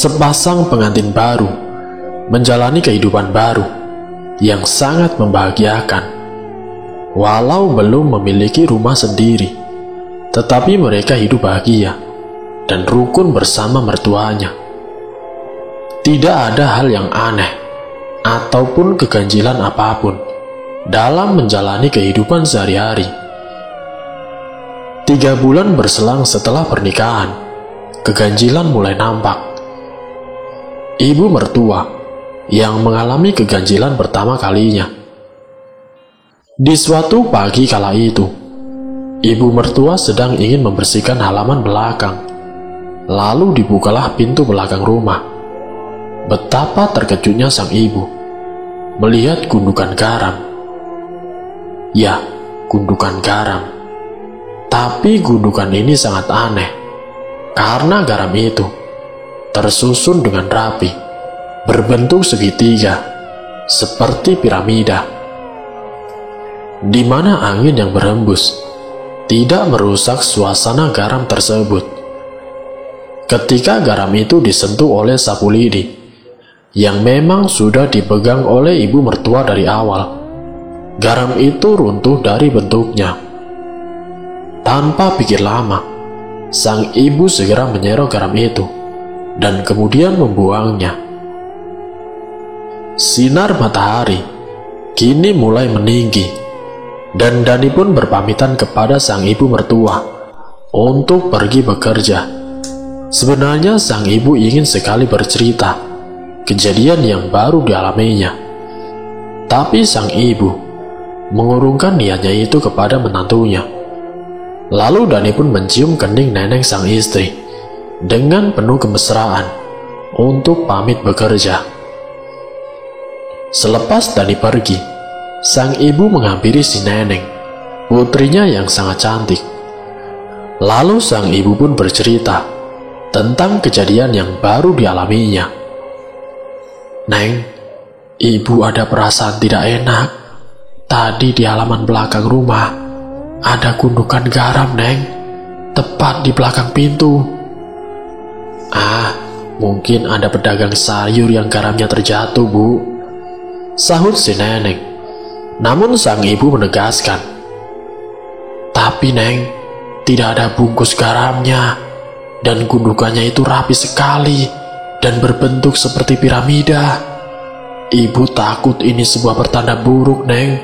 sepasang pengantin baru menjalani kehidupan baru yang sangat membahagiakan. Walau belum memiliki rumah sendiri, tetapi mereka hidup bahagia dan rukun bersama mertuanya. Tidak ada hal yang aneh ataupun keganjilan apapun dalam menjalani kehidupan sehari-hari. 3 bulan berselang setelah pernikahan, keganjilan mulai nampak. Ibu mertua yang mengalami keganjilan pertama kalinya. Di suatu pagi kala itu, ibu mertua sedang ingin membersihkan halaman belakang. Lalu dibukalah pintu belakang rumah. Betapa terkejutnya sang ibu melihat gundukan garam. Ya, gundukan garam. Tapi gundukan ini sangat aneh, karena garam itu tersusun dengan rapi, berbentuk segitiga, seperti piramida, di mana angin yang berhembus tidak merusak suasana garam tersebut. Ketika garam itu disentuh oleh sapu lidi, yang memang sudah dipegang oleh ibu mertua dari awal, garam itu runtuh dari bentuknya. Tanpa pikir lama, sang ibu segera menyerok garam itu dan kemudian membuangnya. Sinar matahari kini mulai meninggi, dan Dani pun berpamitan kepada sang ibu mertua untuk pergi bekerja. Sebenarnya sang ibu ingin sekali bercerita kejadian yang baru dialaminya, tapi sang ibu mengurungkan niatnya itu kepada menantunya. Lalu Dani pun mencium kening neneng sang istri dengan penuh kemesraan untuk pamit bekerja. Selepas Dani pergi, sang ibu menghampiri si neneng, putrinya yang sangat cantik. Lalu sang ibu pun bercerita tentang kejadian yang baru dialaminya. "Neng, ibu ada perasaan tidak enak. Tadi di halaman belakang rumah ada gundukan garam, Neng, tepat di belakang pintu." "Mungkin ada pedagang sayur yang garamnya terjatuh, Bu," sahut si neneng. Namun sang ibu menegaskan, "Tapi Neng, tidak ada bungkus garamnya, dan gundukannya itu rapi sekali dan berbentuk seperti piramida. Ibu takut ini sebuah pertanda buruk, Neng."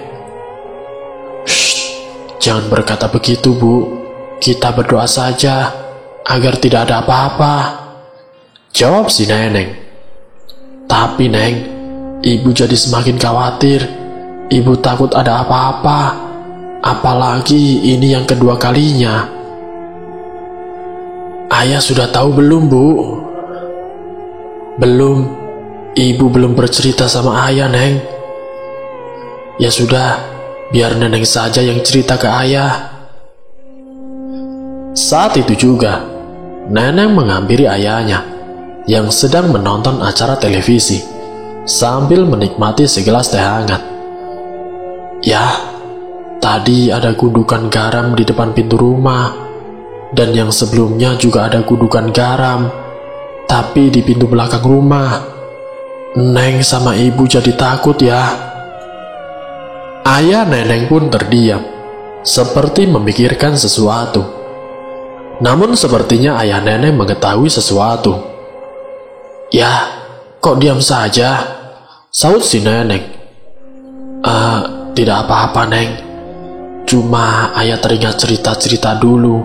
"Jangan berkata begitu, Bu. Kita berdoa saja agar tidak ada apa-apa," jawab si neneng. "Tapi Neng, ibu jadi semakin khawatir. Ibu takut ada apa-apa, apalagi ini yang kedua kalinya." "Ayah sudah tahu belum, Bu?" "Belum. Ibu belum bercerita sama ayah, Neng." "Ya sudah, biar neneng saja yang cerita ke ayah." Saat itu juga, neneng menghampiri ayahnya yang sedang menonton acara televisi sambil menikmati segelas teh hangat. "Ya, tadi ada gundukan garam di depan pintu rumah, dan yang sebelumnya juga ada gundukan garam, tapi di pintu belakang rumah. Neng sama ibu jadi takut ya." Ayah neneng pun terdiam, seperti memikirkan sesuatu. Namun sepertinya ayah neneng mengetahui sesuatu. "Ya, kok diam saja?" sahut si neneng. Tidak apa-apa, Neng. Cuma ayah teringat cerita-cerita dulu.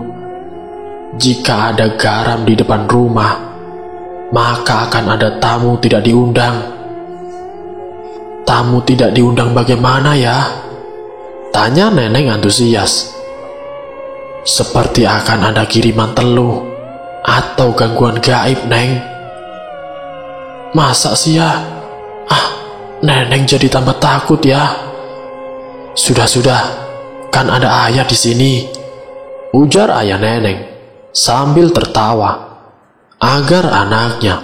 Jika ada garam di depan rumah, maka akan ada tamu tidak diundang." "Tamu tidak diundang bagaimana ya?" tanya neneng antusias. "Seperti akan ada kiriman teluh atau gangguan gaib, Neng." "Masa sih ya? Neneng jadi tambah takut ya." Sudah, kan ada ayah di sini," ujar ayah neneng sambil tertawa agar anaknya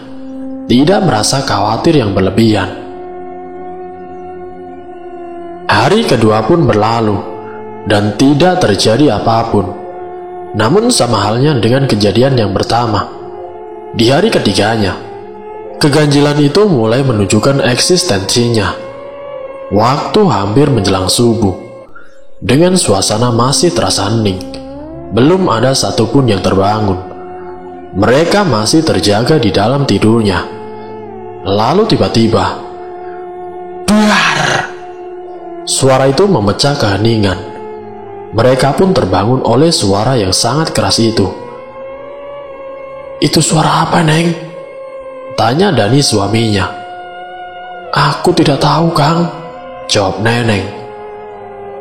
tidak merasa khawatir yang berlebihan. Hari kedua pun berlalu dan tidak terjadi apapun. Namun sama halnya dengan kejadian yang pertama, di hari ketiganya, Keganjilan itu mulai menunjukkan eksistensinya. Waktu hampir menjelang subuh, dengan suasana masih terasa hening. Belum ada satupun yang terbangun. Mereka masih terjaga di dalam tidurnya. Lalu tiba-tiba, duar! Suara itu memecah keheningan. Mereka pun terbangun oleh suara yang sangat keras itu. "Itu suara apa, Neng?" tanya Dani suaminya. "Aku tidak tahu, Kang," jawab Neneng.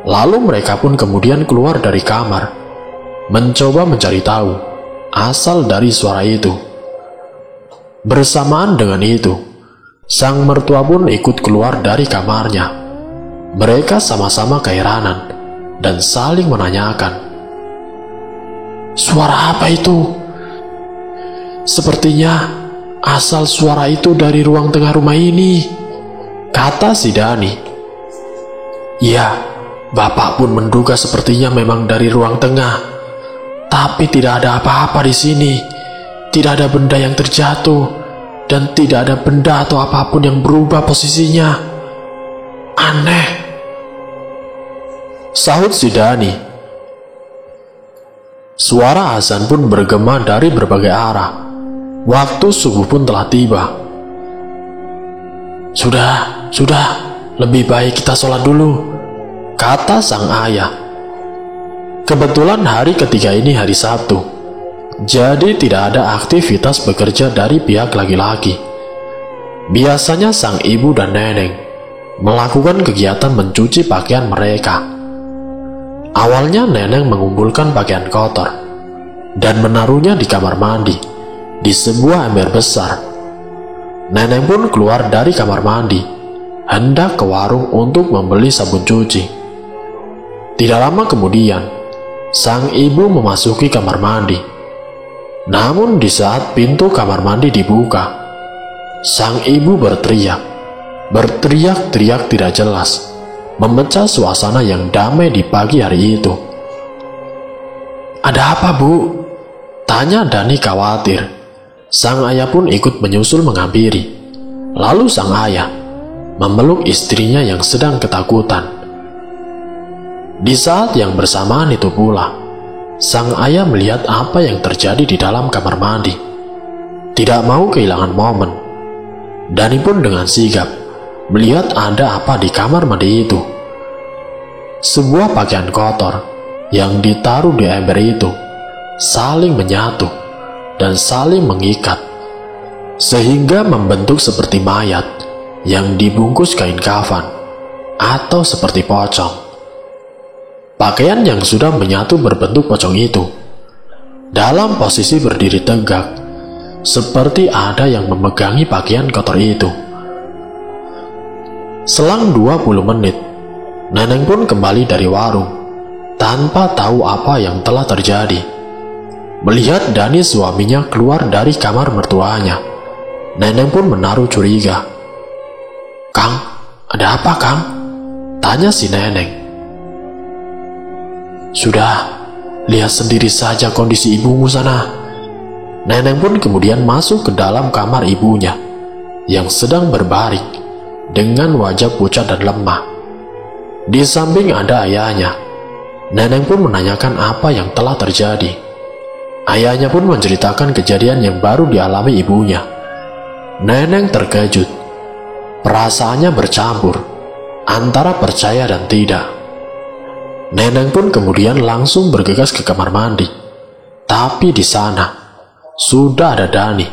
Lalu mereka pun kemudian keluar dari kamar, mencoba mencari tahu asal dari suara itu. Bersamaan dengan itu, sang mertua pun ikut keluar dari kamarnya. Mereka sama-sama keheranan dan saling menanyakan, "Suara apa itu?" "Sepertinya asal suara itu dari ruang tengah rumah ini," kata si Dani. "Ya, Bapak pun menduga sepertinya memang dari ruang tengah. Tapi tidak ada apa-apa di sini. Tidak ada benda yang terjatuh dan tidak ada benda atau apapun yang berubah posisinya. Aneh," sahut si Dani. Suara azan pun bergema dari berbagai arah. Waktu subuh pun telah tiba. Sudah, lebih baik kita sholat dulu," kata sang ayah. Kebetulan hari ketiga ini hari Sabtu, jadi tidak ada aktivitas bekerja dari pihak laki-laki. Biasanya sang ibu dan Neneng melakukan kegiatan mencuci pakaian mereka. Awalnya Neneng mengumpulkan pakaian kotor dan menaruhnya di kamar mandi di sebuah ember besar. Neneng pun keluar dari kamar mandi, hendak ke warung untuk membeli sabun cuci. Tidak lama kemudian, sang ibu memasuki kamar mandi. Namun di saat pintu kamar mandi dibuka, sang ibu berteriak tidak jelas, memecah suasana yang damai di pagi hari itu. "Ada apa, Bu?" tanya Dani khawatir. Sang ayah pun ikut menyusul menghampiri. Lalu sang ayah memeluk istrinya yang sedang ketakutan. Di saat yang bersamaan itu pula, sang ayah melihat apa yang terjadi di dalam kamar mandi. Tidak mau kehilangan momen, Dani pun dengan sigap melihat ada apa di kamar mandi itu. Sebuah pakaian kotor yang ditaruh di ember itu saling menyatu dan saling mengikat, sehingga membentuk seperti mayat yang dibungkus kain kafan atau seperti pocong. Pakaian yang sudah menyatu berbentuk pocong itu dalam posisi berdiri tegak, seperti ada yang memegangi pakaian kotor itu. Selang 20 menit, Neneng pun kembali dari warung tanpa tahu apa yang telah terjadi. Melihat Dani suaminya keluar dari kamar mertuanya, Neneng pun menaruh curiga. "Kang, ada apa, Kang?" tanya si Neneng. "Sudah, lihat sendiri saja kondisi ibumu sana." Neneng pun kemudian masuk ke dalam kamar ibunya yang sedang berbaring dengan wajah pucat dan lemah. Di samping ada ayahnya. Neneng pun menanyakan apa yang telah terjadi. Ayahnya pun menceritakan kejadian yang baru dialami ibunya. Neneng terkejut. Perasaannya bercampur antara percaya dan tidak. Neneng pun kemudian langsung bergegas ke kamar mandi. Tapi di sana sudah ada Dani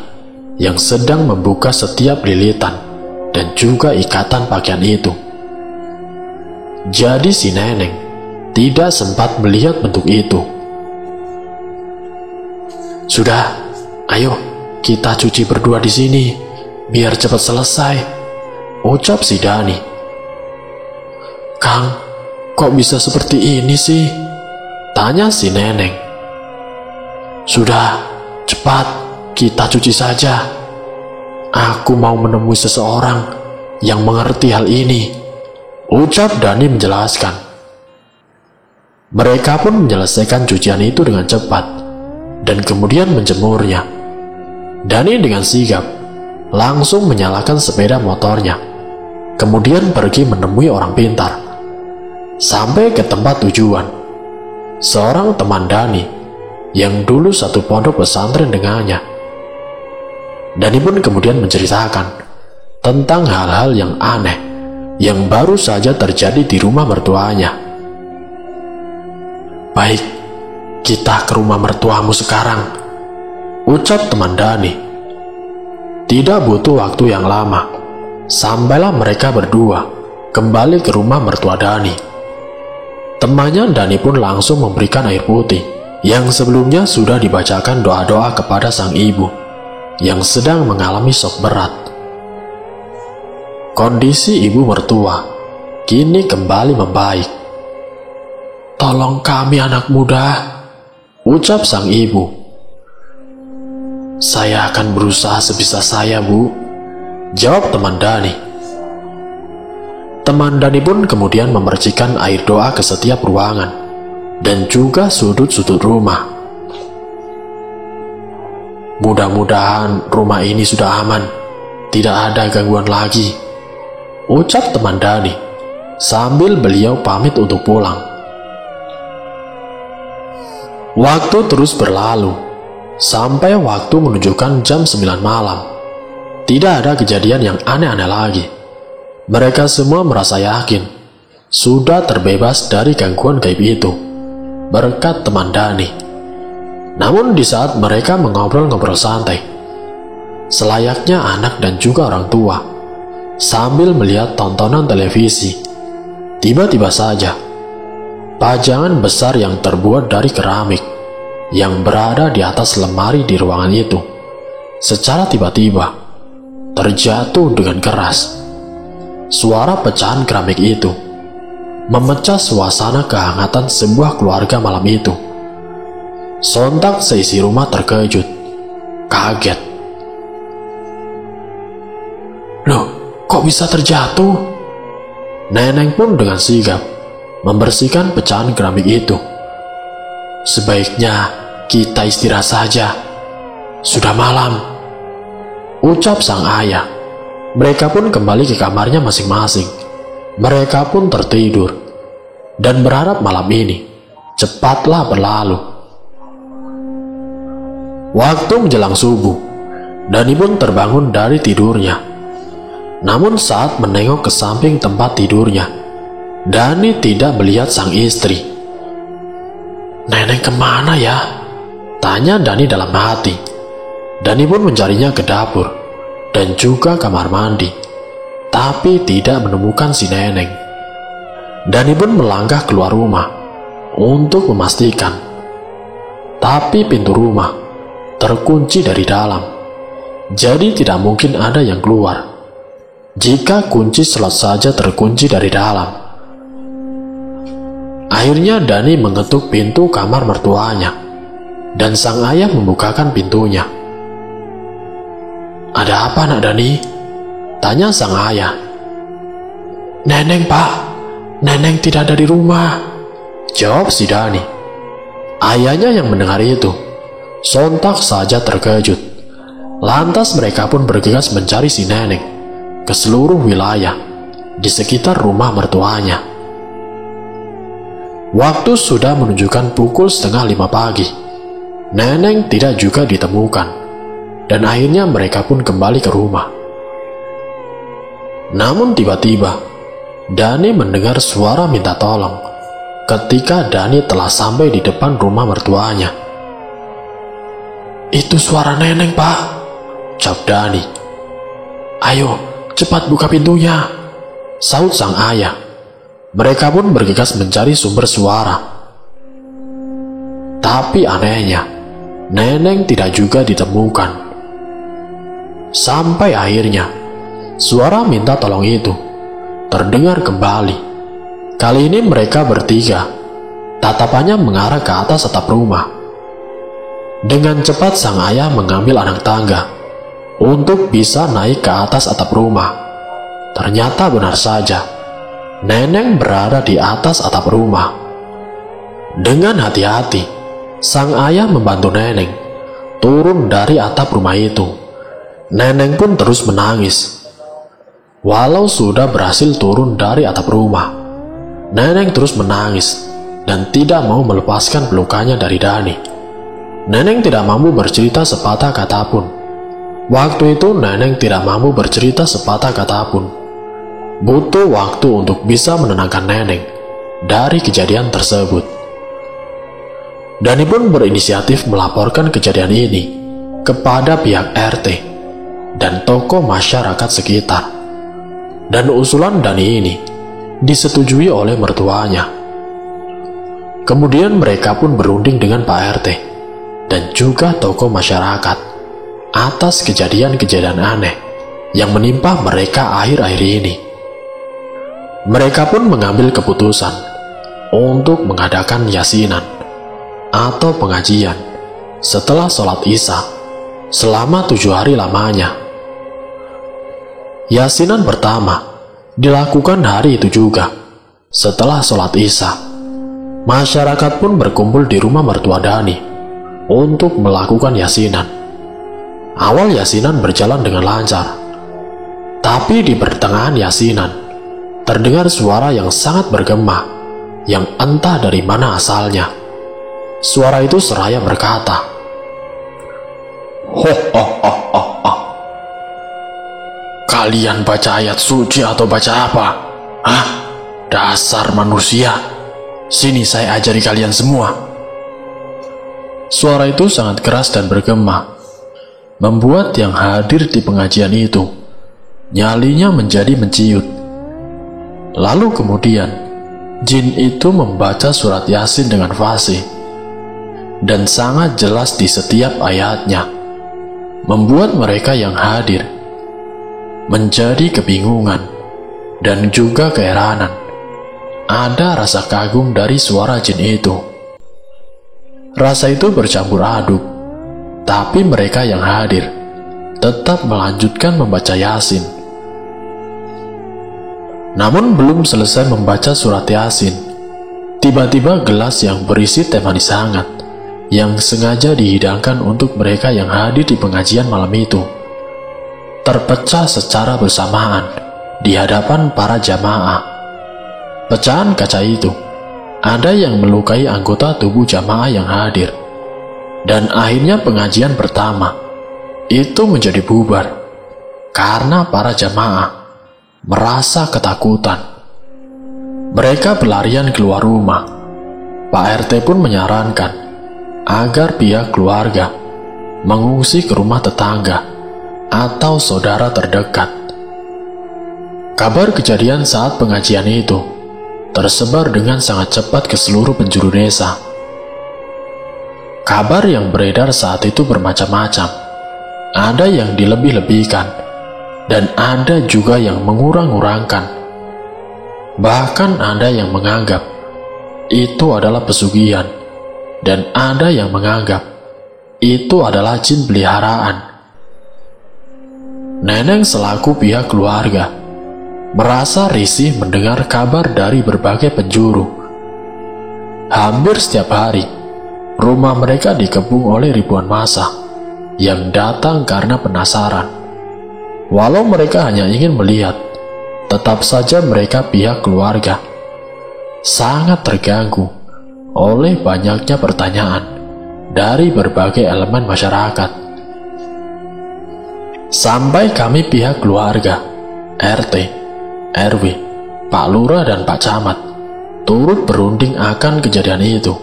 yang sedang membuka setiap lilitan dan juga ikatan pakaian itu. Jadi si Neneng tidak sempat melihat bentuk itu. "Sudah, ayo kita cuci berdua di sini, biar cepat selesai," ucap si Dani. "Kang, kok bisa seperti ini sih?" tanya si Neneng. "Sudah, cepat kita cuci saja. Aku mau menemui seseorang yang mengerti hal ini," ucap Dani menjelaskan. Mereka pun menyelesaikan cucian itu dengan cepat dan kemudian menjemurnya. Dani dengan sigap langsung menyalakan sepeda motornya, kemudian pergi menemui orang pintar. Sampai ke tempat tujuan, seorang teman Dani yang dulu satu pondok pesantren dengannya. Dani pun kemudian menceritakan tentang hal-hal yang aneh yang baru saja terjadi di rumah mertuanya. "Baik, kita ke rumah mertuamu sekarang," ucap teman Dani. Tidak butuh waktu yang lama, sampailah mereka berdua kembali ke rumah mertua Dani. Temannya Dani pun langsung memberikan air putih yang sebelumnya sudah dibacakan doa-doa kepada sang ibu yang sedang mengalami shock berat. Kondisi ibu mertua kini kembali membaik. "Tolong kami anak muda," ucap sang ibu. "Saya akan berusaha sebisa saya, Bu," jawab teman Dani. Teman Dani pun kemudian memercikan air doa ke setiap ruangan dan juga sudut-sudut rumah. "Mudah-mudahan rumah ini sudah aman, tidak ada gangguan lagi," ucap teman Dani sambil beliau pamit untuk pulang. Waktu terus berlalu sampai waktu menunjukkan jam 9 malam. Tidak ada kejadian yang aneh-aneh lagi. Mereka semua merasa yakin sudah terbebas dari gangguan gaib itu berkat teman Dani. Namun di saat mereka mengobrol-ngobrol santai, selayaknya anak dan juga orang tua, sambil melihat tontonan televisi, tiba-tiba saja pajangan besar yang terbuat dari keramik yang berada di atas lemari di ruangan itu secara tiba-tiba terjatuh dengan keras. Suara pecahan keramik itu memecah suasana kehangatan sebuah keluarga malam itu. Sontak seisi rumah terkejut, kaget. "Loh, kok bisa terjatuh?" Neneng pun dengan sigap membersihkan pecahan keramik itu. "Sebaiknya kita istirahat saja, sudah malam," ucap sang ayah. Mereka pun kembali ke kamarnya masing-masing. Mereka pun tertidur dan berharap malam ini cepatlah berlalu. Waktu menjelang subuh, Dani pun terbangun dari tidurnya. Namun saat menengok ke samping tempat tidurnya, Dani tidak melihat sang istri. "Neneng kemana ya?" tanya Dani dalam hati. Dani pun mencarinya ke dapur dan juga kamar mandi, tapi tidak menemukan si Neneng. Dani pun melangkah keluar rumah untuk memastikan, tapi pintu rumah terkunci dari dalam, jadi tidak mungkin ada yang keluar jika kunci slot saja terkunci dari dalam. Akhirnya Dani mengetuk pintu kamar mertuanya dan sang ayah membukakan pintunya. "Ada apa, Nak Dani?" tanya sang ayah. "Neneng, Pak, Neneng tidak ada di rumah," jawab si Dani. Ayahnya yang mendengar itu sontak saja terkejut. Lantas mereka pun bergegas mencari si Neneng ke seluruh wilayah di sekitar rumah mertuanya. Waktu sudah menunjukkan pukul 4:30 pagi. Neneng tidak juga ditemukan, dan akhirnya mereka pun kembali ke rumah. Namun tiba-tiba Dani mendengar suara minta tolong ketika Dani telah sampai di depan rumah mertuanya. "Itu suara Neneng, Pak," ucap Dani. "Ayo, cepat buka pintunya," saut sang ayah. Mereka pun bergegas mencari sumber suara. Tapi anehnya, Neneng tidak juga ditemukan. Sampai akhirnya, suara minta tolong itu terdengar kembali. Kali ini mereka bertiga, tatapannya mengarah ke atas atap rumah. Dengan cepat sang ayah mengambil anak tangga untuk bisa naik ke atas atap rumah. Ternyata benar saja, Neneng berada di atas atap rumah. Dengan hati-hati, sang ayah membantu Neneng turun dari atap rumah itu. Neneng pun terus menangis. Walau sudah berhasil turun dari atap rumah, Neneng terus menangis dan tidak mau melepaskan pelukannya dari Dani. Neneng tidak mampu bercerita sepatah kata pun. Waktu itu Neneng tidak mampu bercerita sepatah kata pun. Butuh waktu untuk bisa menenangkan Neneng dari kejadian tersebut. Dani pun berinisiatif melaporkan kejadian ini kepada pihak RT dan tokoh masyarakat sekitar. Dan usulan Dani ini disetujui oleh mertuanya. Kemudian mereka pun berunding dengan Pak RT dan juga tokoh masyarakat atas kejadian-kejadian aneh yang menimpa mereka akhir-akhir ini. Mereka pun mengambil keputusan untuk mengadakan yasinan atau pengajian setelah sholat Isya selama 7 hari lamanya. Yasinan pertama dilakukan hari itu juga setelah sholat Isya. Masyarakat pun berkumpul di rumah mertua Dani untuk melakukan yasinan. Awal yasinan berjalan dengan lancar, tapi di pertengahan yasinan terdengar suara yang sangat bergema yang entah dari mana asalnya. Suara itu seraya berkata, "Ho ho ho ho ho. Kalian baca ayat suci atau baca apa? Hah? Dasar manusia. Sini saya ajari kalian semua." Suara itu sangat keras dan bergema, membuat yang hadir di pengajian itu nyalinya menjadi menciut. Lalu kemudian jin itu membaca surat Yasin dengan fasih dan sangat jelas di setiap ayatnya, membuat mereka yang hadir menjadi kebingungan dan juga keheranan. Ada rasa kagum dari suara jin itu. Rasa itu bercampur aduk, tapi mereka yang hadir tetap melanjutkan membaca Yasin. Namun belum selesai membaca surat Yasin, tiba-tiba gelas yang berisi teh manis hangat yang sengaja dihidangkan untuk mereka yang hadir di pengajian malam itu terpecah secara bersamaan di hadapan para jamaah. Pecahan kaca itu ada yang melukai anggota tubuh jamaah yang hadir, dan akhirnya pengajian pertama itu menjadi bubar karena para jamaah merasa ketakutan. Mereka berlarian keluar rumah. Pak RT pun menyarankan agar pihak keluarga mengungsi ke rumah tetangga atau saudara terdekat. Kabar kejadian saat pengajian itu tersebar dengan sangat cepat ke seluruh penjuru desa. Kabar yang beredar saat itu bermacam-macam. Ada yang dilebih-lebihkan dan ada juga yang mengurang-urangkan. Bahkan ada yang menganggap itu adalah pesugihan dan ada yang menganggap itu adalah jin peliharaan. Neneng selaku pihak keluarga merasa risih mendengar kabar dari berbagai penjuru. Hampir setiap hari, rumah mereka dikepung oleh ribuan massa yang datang karena penasaran. Walau mereka hanya ingin melihat, tetap saja mereka pihak keluarga sangat terganggu oleh banyaknya pertanyaan dari berbagai elemen masyarakat. Sampai kami pihak keluarga, RT, RW, Pak Lurah dan Pak Camat turut berunding akan kejadian itu.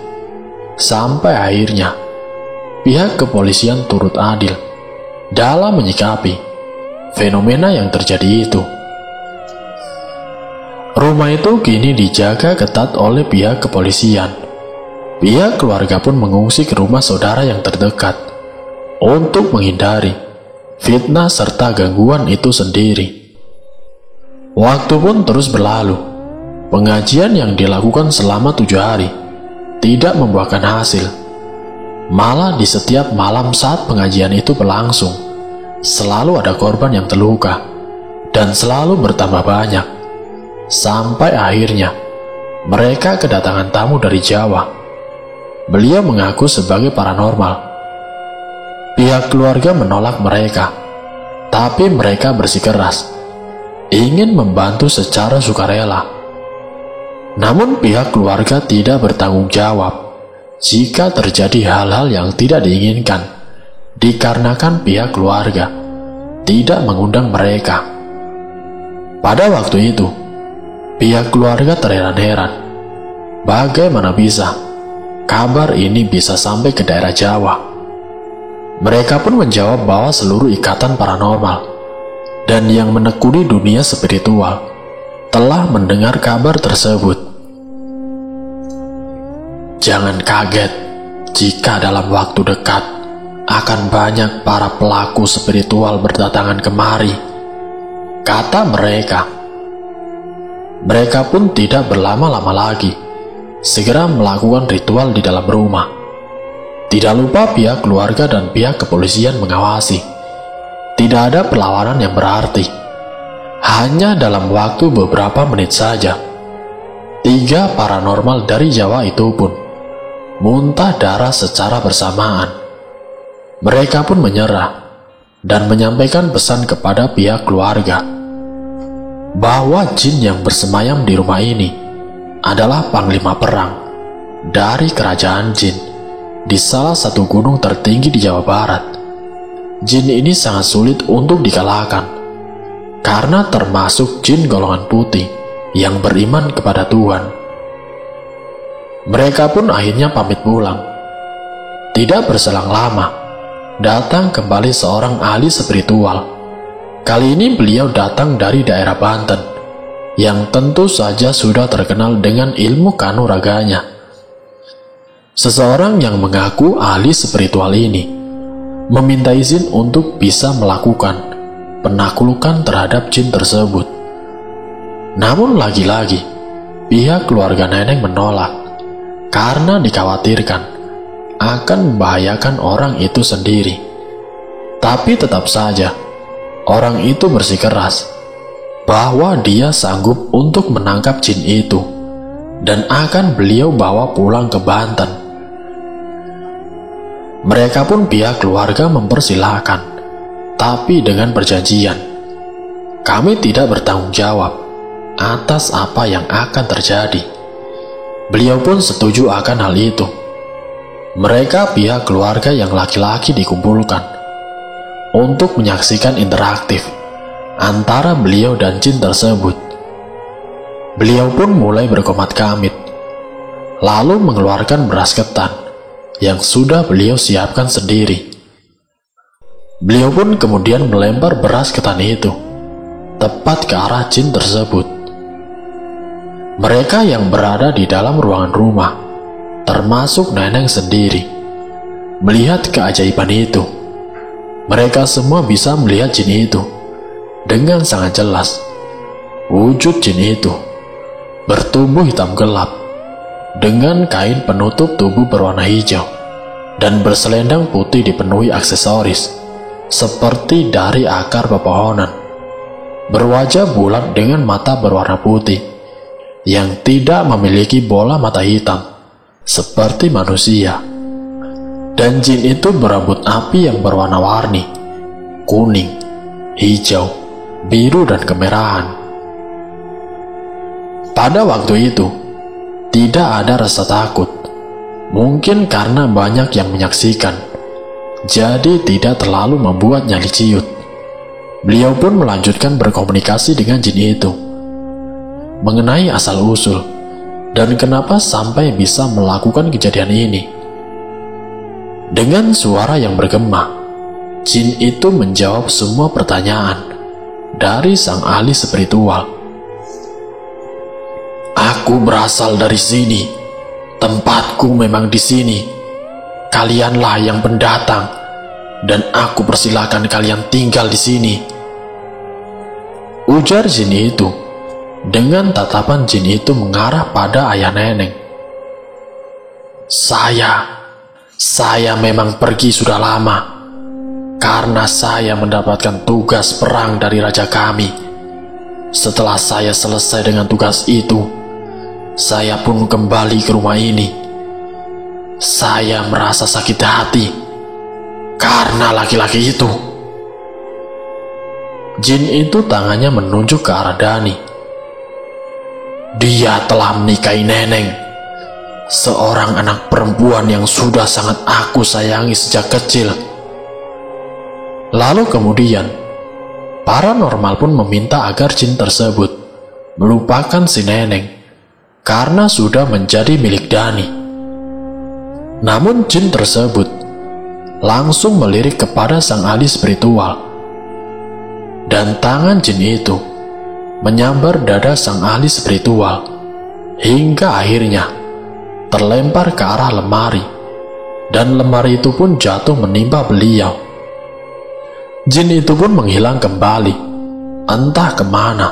Sampai akhirnya pihak kepolisian turut adil dalam menyikapi fenomena yang terjadi itu. Rumah itu kini dijaga ketat oleh pihak kepolisian. Pihak keluarga pun mengungsi ke rumah saudara yang terdekat untuk menghindari fitnah serta gangguan itu sendiri. Waktu pun terus berlalu. Pengajian yang dilakukan selama 7 hari tidak membuahkan hasil. Malah di setiap malam saat pengajian itu berlangsung, selalu ada korban yang terluka dan selalu bertambah banyak. Sampai akhirnya mereka kedatangan tamu dari Jawa. Beliau mengaku sebagai paranormal. Pihak keluarga menolak mereka Tapi mereka bersikeras ingin membantu secara sukarela. Namun pihak keluarga tidak bertanggung jawab jika terjadi hal-hal yang tidak diinginkan, dikarenakan pihak keluarga tidak mengundang mereka. Pada waktu itu, pihak keluarga terheran-heran bagaimana bisa kabar ini bisa sampai ke daerah Jawa. Mereka pun menjawab bahwa seluruh ikatan paranormal dan yang menekuni dunia spiritual telah mendengar kabar tersebut. Jangan kaget jika dalam waktu dekat akan banyak para pelaku spiritual berdatangan kemari, kata mereka. Mereka pun tidak berlama-lama lagi, segera melakukan ritual di dalam rumah. Tidak lupa pihak keluarga dan pihak kepolisian mengawasi. Tidak ada perlawanan yang berarti. Hanya dalam waktu beberapa menit saja, 3 paranormal dari Jawa itu pun muntah darah secara bersamaan. Mereka pun menyerah dan menyampaikan pesan kepada pihak keluarga bahwa jin yang bersemayam di rumah ini adalah panglima perang dari kerajaan jin di salah satu gunung tertinggi di Jawa Barat. Jin ini sangat sulit untuk dikalahkan karena termasuk jin golongan putih yang beriman kepada Tuhan. Mereka pun akhirnya pamit pulang. Tidak berselang lama, datang kembali seorang ahli spiritual. Kali ini beliau datang dari daerah Banten, yang tentu saja sudah terkenal dengan ilmu kanuraganya. Seseorang yang mengaku ahli spiritual ini meminta izin untuk bisa melakukan penaklukan terhadap jin tersebut. Namun lagi-lagi, pihak keluarga Neneng menolak karena dikhawatirkan akan membahayakan orang itu sendiri. Tapi tetap saja, orang itu bersikeras bahwa dia sanggup untuk menangkap jin itu dan akan beliau bawa pulang ke Banten. Mereka pun pihak keluarga mempersilahkan, tapi dengan perjanjian, kami tidak bertanggung jawab atas apa yang akan terjadi. Beliau pun setuju akan hal itu. Mereka pihak keluarga yang laki-laki dikumpulkan untuk menyaksikan interaktif antara beliau dan jin tersebut. Beliau pun mulai berkomat kamit, lalu mengeluarkan beras ketan yang sudah beliau siapkan sendiri. Beliau pun kemudian melempar beras ketan itu tepat ke arah jin tersebut. Mereka yang berada di dalam ruangan rumah, termasuk Neneng sendiri, melihat keajaiban itu. Mereka semua bisa melihat jin itu dengan sangat jelas. Wujud jin itu bertubuh hitam gelap dengan kain penutup tubuh berwarna hijau dan berselendang putih dipenuhi aksesoris seperti dari akar pepohonan. Berwajah bulat dengan mata berwarna putih yang tidak memiliki bola mata hitam seperti manusia. Dan jin itu berambut api yang berwarna-warni, kuning, hijau, biru, dan kemerahan. Pada waktu itu, tidak ada rasa takut. Mungkin karena banyak yang menyaksikan, jadi tidak terlalu membuat nyali ciut. Beliau pun melanjutkan berkomunikasi dengan jin itu mengenai asal-usul dan kenapa sampai bisa melakukan kejadian ini. Dengan suara yang bergema, jin itu menjawab semua pertanyaan dari sang ahli spiritual. Aku berasal dari sini. Tempatku memang di sini. Kalianlah yang pendatang, dan aku persilakan kalian tinggal di sini. Ujar jin itu. Dengan tatapan jin itu mengarah pada ayah Neneng. Saya memang pergi sudah lama, karena saya mendapatkan tugas perang dari raja kami. Setelah saya selesai dengan tugas itu, saya pun kembali ke rumah ini. Saya merasa sakit hati karena laki-laki itu. Jin itu tangannya menunjuk ke arah Dani. "Dia telah menikahi Neneng, seorang anak perempuan yang sudah sangat aku sayangi sejak kecil." Lalu kemudian, paranormal pun meminta agar jin tersebut melupakan si Neneng karena sudah menjadi milik Dani. Namun jin tersebut langsung melirik kepada sang ahli spiritual, dan tangan jin itu menyambar dada sang ahli spiritual hingga akhirnya terlempar ke arah lemari, dan lemari itu pun jatuh menimpa beliau. Jin itu pun menghilang kembali, entah kemana.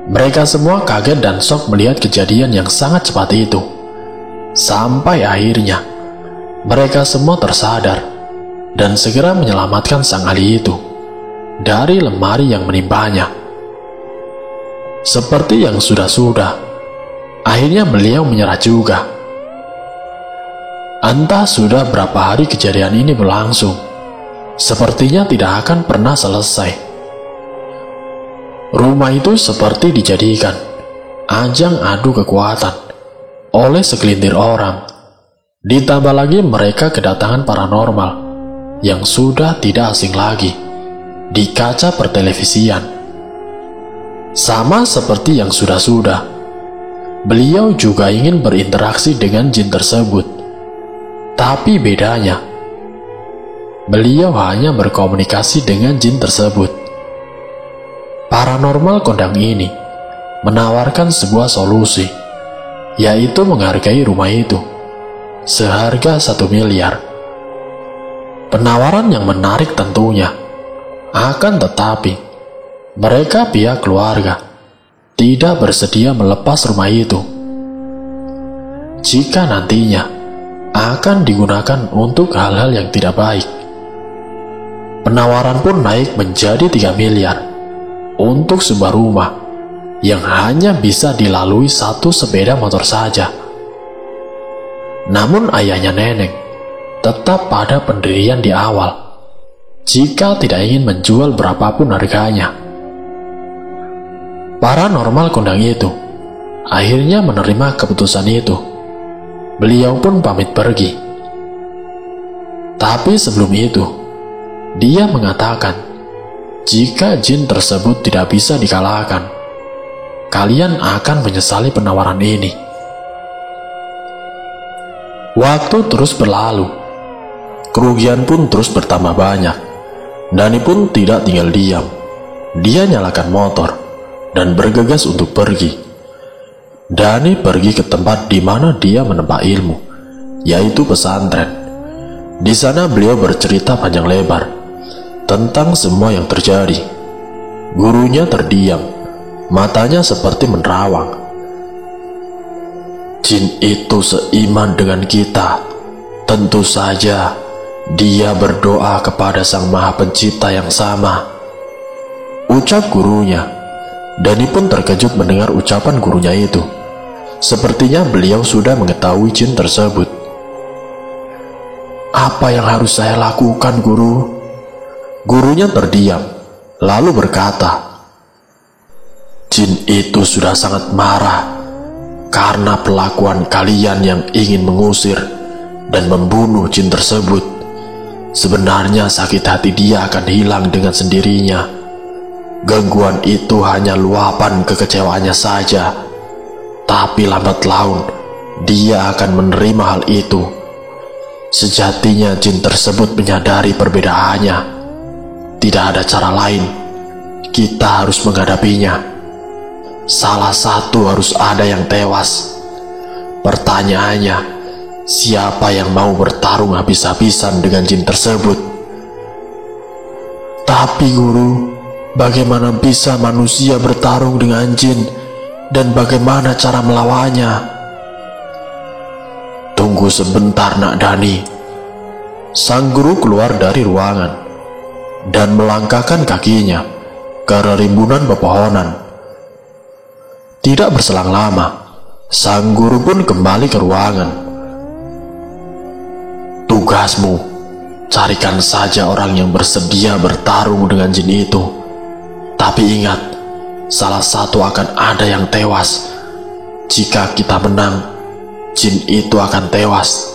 Mereka semua kaget dan shock melihat kejadian yang sangat cepat itu. Sampai akhirnya mereka semua tersadar dan segera menyelamatkan sang ahli itu dari lemari yang menimpanya. Seperti yang sudah-sudah, akhirnya beliau menyerah juga. Entah sudah berapa hari kejadian ini berlangsung, sepertinya tidak akan pernah selesai. Rumah itu seperti dijadikan ajang adu kekuatan oleh segelintir orang. Ditambah lagi mereka kedatangan paranormal yang sudah tidak asing lagi di kaca pertelevisian. Sama seperti yang sudah-sudah, beliau juga ingin berinteraksi dengan jin tersebut. Tapi bedanya, beliau hanya berkomunikasi dengan jin tersebut. Paranormal kondang ini menawarkan sebuah solusi, yaitu menghargai rumah itu seharga 1 miliar. Penawaran yang menarik tentunya, akan tetapi mereka pihak keluarga tidak bersedia melepas rumah itu jika nantinya akan digunakan untuk hal-hal yang tidak baik. Penawaran pun naik menjadi 3 miliar untuk sebuah rumah yang hanya bisa dilalui 1 sepeda motor saja. Namun ayahnya Neneng tetap pada pendirian di awal jika tidak ingin menjual berapapun harganya. Paranormal kondang itu akhirnya menerima keputusan itu. Beliau pun pamit pergi. Tapi sebelum itu, dia mengatakan, jika jin tersebut tidak bisa dikalahkan, kalian akan menyesali penawaran ini. Waktu terus berlalu, kerugian pun terus bertambah banyak. Dani pun tidak tinggal diam. Dia nyalakan motor dan bergegas untuk pergi. Dani pergi ke tempat di mana dia menempa ilmu, yaitu pesantren. Di sana beliau bercerita panjang lebar tentang semua yang terjadi. Gurunya terdiam, matanya seperti menerawang. Jin itu seiman dengan kita. Tentu saja dia berdoa kepada Sang Maha Pencipta yang sama, ucap gurunya. Dani pun terkejut mendengar ucapan gurunya itu. Sepertinya beliau sudah mengetahui jin tersebut. Apa yang harus saya lakukan, guru? Gurunya terdiam, lalu berkata, jin itu sudah sangat marah karena perlakuan kalian yang ingin mengusir dan membunuh jin tersebut. Sebenarnya sakit hati dia akan hilang dengan sendirinya. Gangguan itu hanya luapan kekecewaannya saja. Tapi lambat laun, dia akan menerima hal itu. Sejatinya jin tersebut menyadari perbedaannya. Tidak ada cara lain, kita harus menghadapinya. Salah satu harus ada yang tewas. Pertanyaannya, siapa yang mau bertarung habis-habisan dengan jin tersebut? Tapi guru, bagaimana bisa manusia bertarung dengan jin, dan bagaimana cara melawannya? Tunggu sebentar, Nak Dani. Sang guru keluar dari ruangan dan melangkahkan kakinya ke rimbunan pepohonan. Tidak berselang lama, sang guru pun kembali ke ruangan. Tugasmu, carikan saja orang yang bersedia bertarung dengan jin itu. Tapi ingat, salah satu akan ada yang tewas. Jika kita menang, jin itu akan tewas.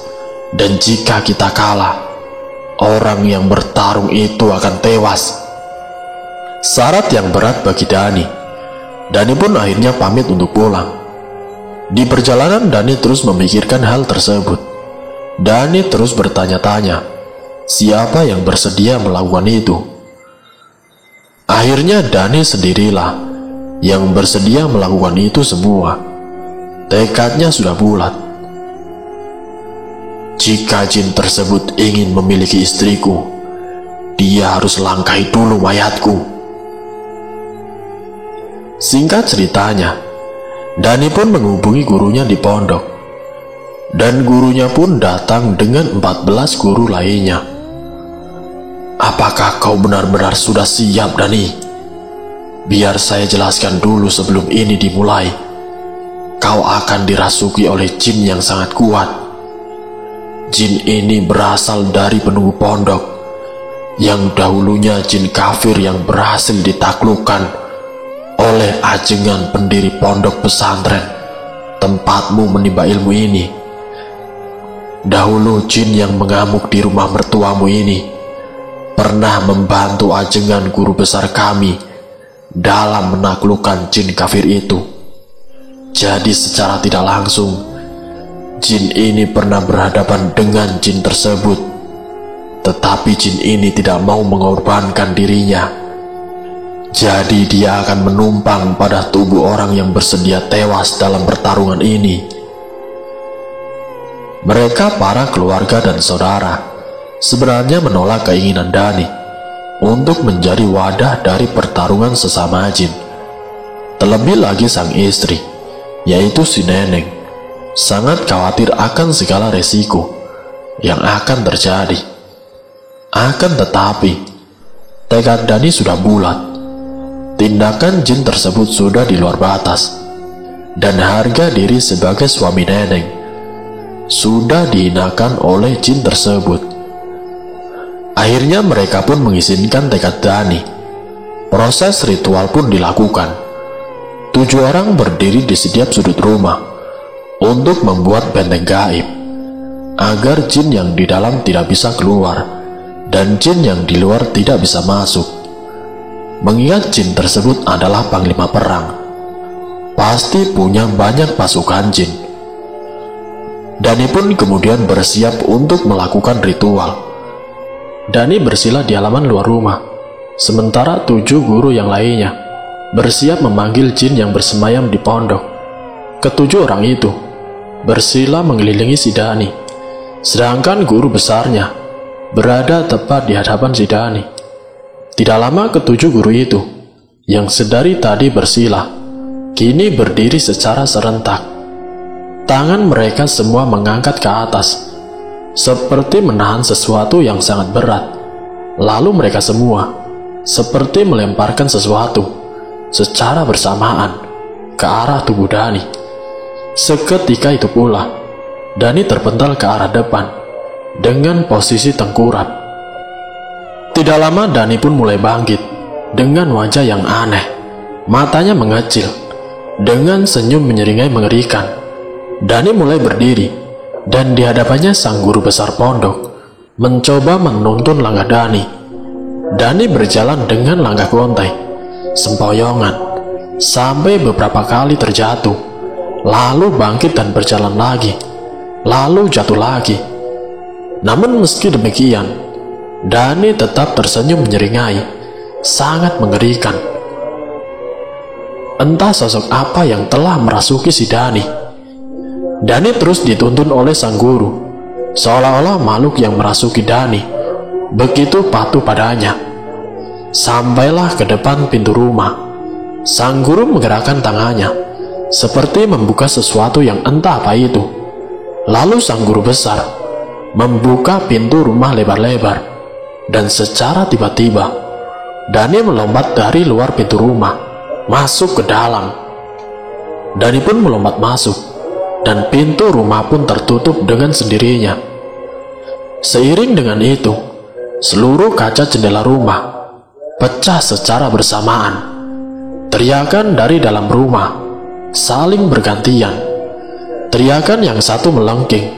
Dan jika kita kalah, orang yang bertarung itu akan tewas. Syarat yang berat bagi Dani. Dani pun akhirnya pamit untuk pulang. Di perjalanan Dani terus memikirkan hal tersebut. Dani terus bertanya-tanya, siapa yang bersedia melakukan itu? Akhirnya Dani sendirilah yang bersedia melakukan itu semua. Tekadnya sudah bulat. Jika jin tersebut ingin memiliki istriku, dia harus langkahi dulu mayatku. Singkat ceritanya, Dani pun menghubungi gurunya di pondok. Dan gurunya pun datang dengan 14 guru lainnya. Apakah kau benar-benar sudah siap, Dani? Biar saya jelaskan dulu sebelum ini dimulai. Kau akan dirasuki oleh jin yang sangat kuat. Jin ini berasal dari penunggu pondok, yang dahulunya jin kafir yang berhasil ditaklukkan oleh ajengan pendiri pondok pesantren tempatmu menimba ilmu ini. Dahulu jin yang mengamuk di rumah mertuamu ini pernah membantu ajengan guru besar kami dalam menaklukkan jin kafir itu. Jadi secara tidak langsung, jin ini pernah berhadapan dengan jin tersebut. Tetapi jin ini tidak mau mengorbankan dirinya. Jadi dia akan menumpang pada tubuh orang yang bersedia tewas dalam pertarungan ini. Mereka para keluarga dan saudara sebenarnya menolak keinginan Dani untuk menjadi wadah dari pertarungan sesama jin. Terlebih lagi sang istri, yaitu si Neneng, sangat khawatir akan segala resiko yang akan terjadi. Akan tetapi, tekad Dani sudah bulat. Tindakan jin tersebut sudah di luar batas, dan harga diri sebagai suami Neneng sudah dihinakan oleh jin tersebut. Akhirnya mereka pun mengizinkan tekad Dani. Proses ritual pun dilakukan. 7 orang berdiri di setiap sudut rumah untuk membuat benteng gaib, agar jin yang di dalam tidak bisa keluar dan jin yang di luar tidak bisa masuk. Mengingat jin tersebut adalah panglima perang, pasti punya banyak pasukan jin. Dani pun kemudian bersiap untuk melakukan ritual. Dani bersila di halaman luar rumah, sementara 7 guru yang lainnya bersiap memanggil jin yang bersemayam di pondok. Ketujuh orang itu bersila mengelilingi si Dani, sedangkan guru besarnya berada tepat di hadapan si Dani. Tidak lama ketujuh guru itu yang sedari tadi bersila kini berdiri secara serentak. Tangan mereka semua mengangkat ke atas, seperti menahan sesuatu yang sangat berat. Lalu mereka semua seperti melemparkan sesuatu secara bersamaan ke arah tubuh Dani. Seketika itu pula, Dani terpental ke arah depan dengan posisi tengkurap. Tidak lama Dani pun mulai bangkit dengan wajah yang aneh. Matanya mengecil, dengan senyum menyeringai mengerikan. Dani mulai berdiri, dan di hadapannya sang guru besar pondok mencoba menuntun langkah Dani. Dani berjalan dengan langkah gontai, sempoyongan, sampai beberapa kali terjatuh, lalu bangkit dan berjalan lagi, lalu jatuh lagi. Namun meski demikian, Dani tetap tersenyum menyeringai, sangat mengerikan. Entah sosok apa yang telah merasuki si Dani. Dani terus dituntun oleh sang guru, seolah-olah makhluk yang merasuki Dani begitu patuh padanya. Sampailah ke depan pintu rumah. Sang guru menggerakkan tangannya, seperti membuka sesuatu yang entah apa itu. Lalu sang guru besar membuka pintu rumah lebar-lebar, dan secara tiba-tiba Dani melompat dari luar pintu rumah, masuk ke dalam. Dani pun melompat masuk, dan pintu rumah pun tertutup dengan sendirinya. Seiring dengan itu, seluruh kaca jendela rumah pecah secara bersamaan. Teriakan dari dalam rumah saling bergantian. Teriakan yang satu melengking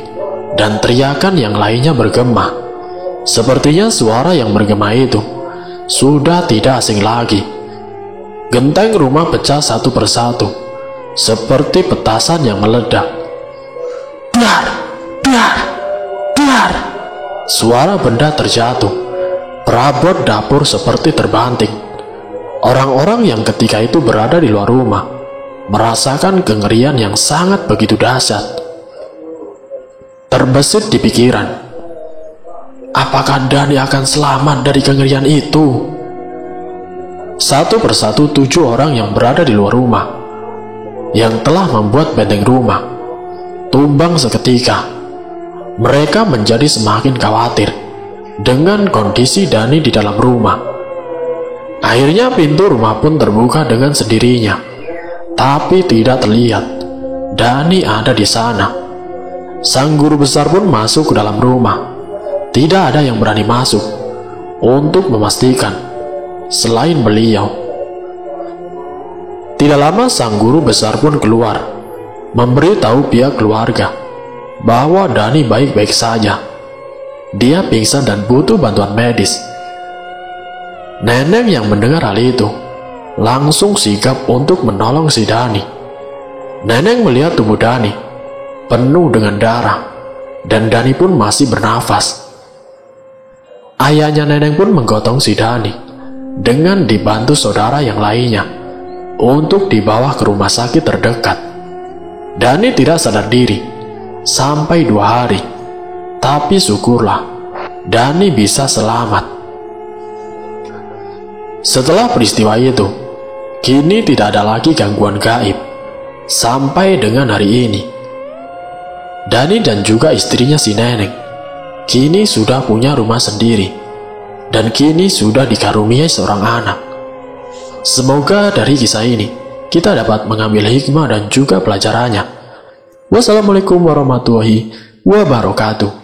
dan teriakan yang lainnya bergema. Sepertinya suara yang bergema itu sudah tidak asing lagi. Genteng rumah pecah satu persatu seperti petasan yang meledak. Dar, dar, dar. Suara benda terjatuh. Perabot dapur seperti terbanting. Orang-orang yang ketika itu berada di luar rumah merasakan kengerian yang sangat begitu dahsyat. Terbesit di pikiran, apakah Dani akan selamat dari kengerian itu? Satu persatu 7 orang yang berada di luar rumah, yang telah membuat benteng rumah, tumbang seketika. Mereka menjadi semakin khawatir dengan kondisi Dani di dalam rumah. Akhirnya pintu rumah pun terbuka dengan sendirinya, tapi tidak terlihat Dani ada di sana. Sang guru besar pun masuk ke dalam rumah. Tidak ada yang berani masuk untuk memastikan selain beliau. Tidak lama sang guru besar pun keluar, memberitahu pihak keluarga bahwa Dani baik-baik saja. Dia pingsan dan butuh bantuan medis. Neneng yang mendengar hal itu langsung sigap untuk menolong si Dani. Neneng melihat tubuh Dani penuh dengan darah dan Dani pun masih bernafas. Ayahnya Neneng pun menggotong si Dani dengan dibantu saudara yang lainnya untuk dibawa ke rumah sakit terdekat. Dani tidak sadar diri sampai 2 hari, tapi syukurlah Dani bisa selamat. Setelah peristiwa itu, kini tidak ada lagi gangguan gaib sampai dengan hari ini. Dani dan juga istrinya si Neneng kini sudah punya rumah sendiri dan kini sudah dikaruniai seorang anak. Semoga dari kisah ini kita dapat mengambil hikmah dan juga pelajarannya. Wassalamualaikum warahmatullahi wabarakatuh.